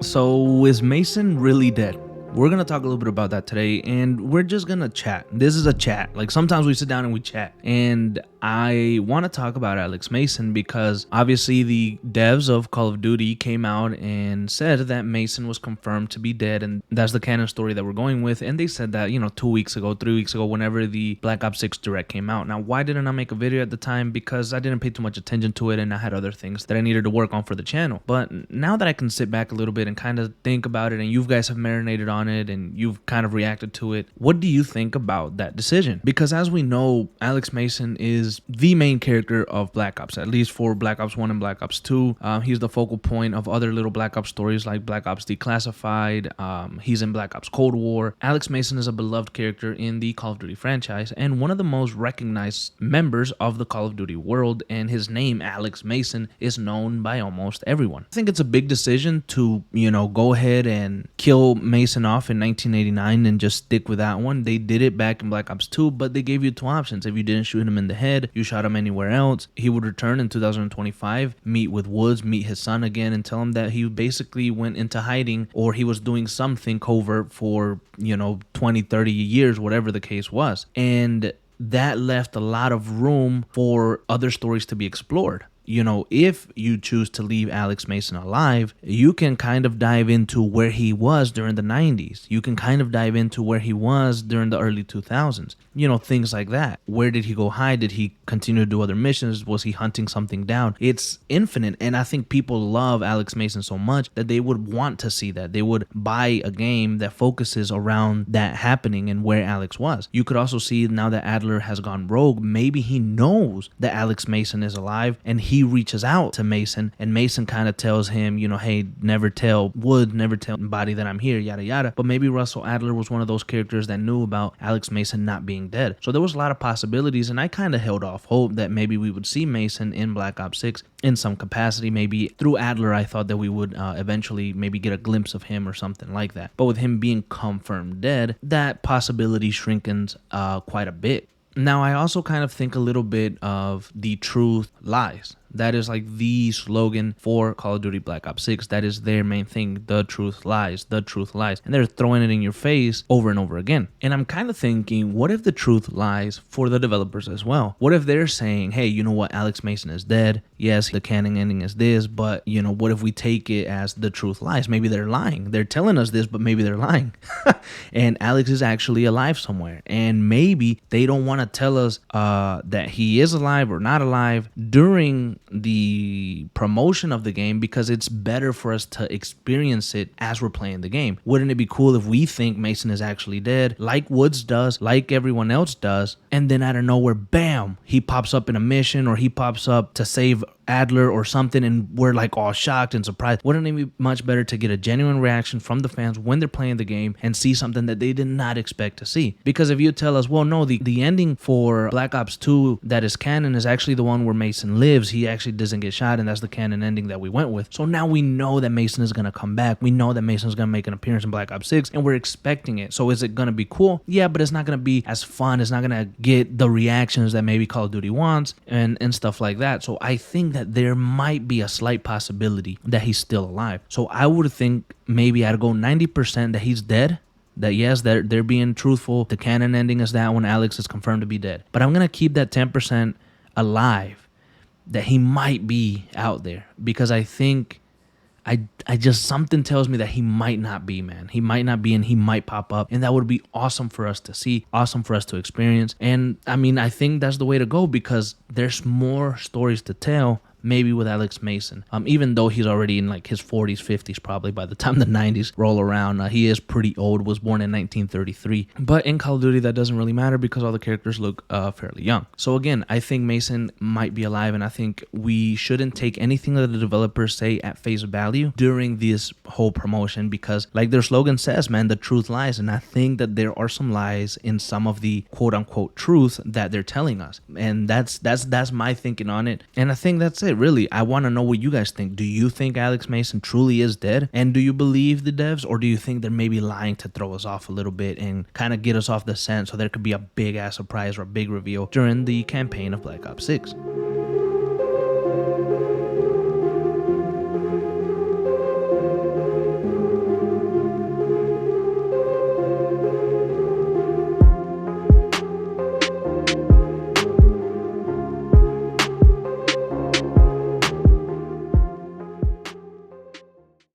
So is Mason really dead? We're gonna talk a little bit about that today, and we're just gonna chat. This is a chat. Like sometimes we sit down and we chat. And I want to talk about Alex Masonn because obviously the devs of Call of Duty came out and said that Mason was confirmed to be dead, and that's the canon story that we're going with. And they said that 2 weeks ago, 3 weeks ago, whenever the Black Ops 6 Direct came out. Now, why didn't I make a video at the time? Because I didn't pay too much attention to it, and I had other things that I needed to work on for the channel. But now that I can sit back a little bit and kind of think about it, and you guys have marinated on it and you've kind of reacted to it, what do you think about that decision? Because as we know, Alex Masonn is the main character of Black Ops, at least for Black Ops 1 and Black Ops 2. He's the focal point of other little Black Ops stories like Black Ops Declassified. He's in Black Ops Cold War. Alex Masonn is a beloved character in the Call of Duty franchise and one of the most recognized members of the Call of Duty world, and his name, Alex Masonn, is known by almost everyone. I think it's a big decision to, go ahead and kill Mason off in 1989 and just stick with that one. They did it back in Black Ops 2, but they gave you two options. If you didn't shoot him in the head, you shot him anywhere else, he would return in 2025, meet with Woods, meet his son again, and tell him that he basically went into hiding or he was doing something covert for, 20, 30 years, whatever the case was. And that left a lot of room for other stories to be explored. If you choose to leave Alex Masonn alive, you can kind of dive into where he was during the 90s. You can kind of dive into where he was during the early 2000s. Things like that. Where did he go hide? Did he continue to do other missions? Was he hunting something down? It's infinite. And I think people love Alex Masonn so much that they would want to see that. They would buy a game that focuses around that happening and where Alex was. You could also see now that Adler has gone rogue, maybe he knows that Alex Masonn is alive and he reaches out to Mason, and Mason kind of tells him, hey, never tell Wood, never tell anybody that I'm here, yada yada. But maybe Russell Adler was one of those characters that knew about Alex Masonn not being dead. So there was a lot of possibilities, and I kind of held off hope that maybe we would see Mason in Black Ops 6 in some capacity. Maybe through Adler, I thought that we would eventually maybe get a glimpse of him or something like that. But with him being confirmed dead, that possibility shrinkens quite a bit. Now, I also kind of think a little bit of the truth lies. That is like the slogan for Call of Duty Black Ops 6. That is their main thing. The truth lies. The truth lies. And they're throwing it in your face over and over again. And I'm kind of thinking, what if the truth lies for the developers as well? What if they're saying, hey, you know what? Alex Masonn is dead. Yes, the canon ending is this, but what if we take it as the truth lies? Maybe they're lying. They're telling us this, but maybe they're lying. And Alex is actually alive somewhere. And maybe they don't want to tell us that he is alive or not alive during the promotion of the game, because it's better for us to experience it as we're playing the game. Wouldn't it be cool if we think Mason is actually dead, like Woods does, like everyone else does, and then out of nowhere, bam, he pops up in a mission, or he pops up to save Adler or something, and we're like all shocked and surprised? Wouldn't it be much better to get a genuine reaction from the fans when they're playing the game and see something that they did not expect to see? Because if you tell us, well, no, the ending for Black Ops 2 that is canon is actually the one where Mason lives, he actually doesn't get shot, and that's the canon ending that we went with. So now we know that Mason is going to come back. We know that Mason is going to make an appearance in Black Ops 6, and we're expecting it. So is it going to be cool? Yeah, but it's not going to be as fun. It's not going to get the reactions that maybe Call of Duty wants and stuff like that. So I think that there might be a slight possibility that he's still alive. So I would think maybe I'd go 90% that he's dead. That yes, they're being truthful. The canon ending is that when Alex is confirmed to be dead. But I'm going to keep that 10% alive, that he might be out there, because I think I just, something tells me that he might not be, man. He might not be, and he might pop up, and that would be awesome for us to see, awesome for us to experience. And I mean, I think that's the way to go, because there's more stories to tell, maybe with Alex Masonn. Even though he's already in like his 40s, 50s probably by the time the 90s roll around. He is pretty old, was born in 1933. But in Call of Duty, that doesn't really matter because all the characters look fairly young. So again, I think Masonn might be alive, and I think we shouldn't take anything that the developers say at face value during this whole promotion, because like their slogan says, man, the truth lies. And I think that there are some lies in some of the quote unquote truth that they're telling us. And that's my thinking on it. And I think that's it. Really, I want to know what you guys think. Do you think Alex Masonn truly is dead? And do you believe the devs, or do you think they're maybe lying to throw us off a little bit and kind of get us off the scent so there could be a big ass surprise or a big reveal during the campaign of Black Ops 6?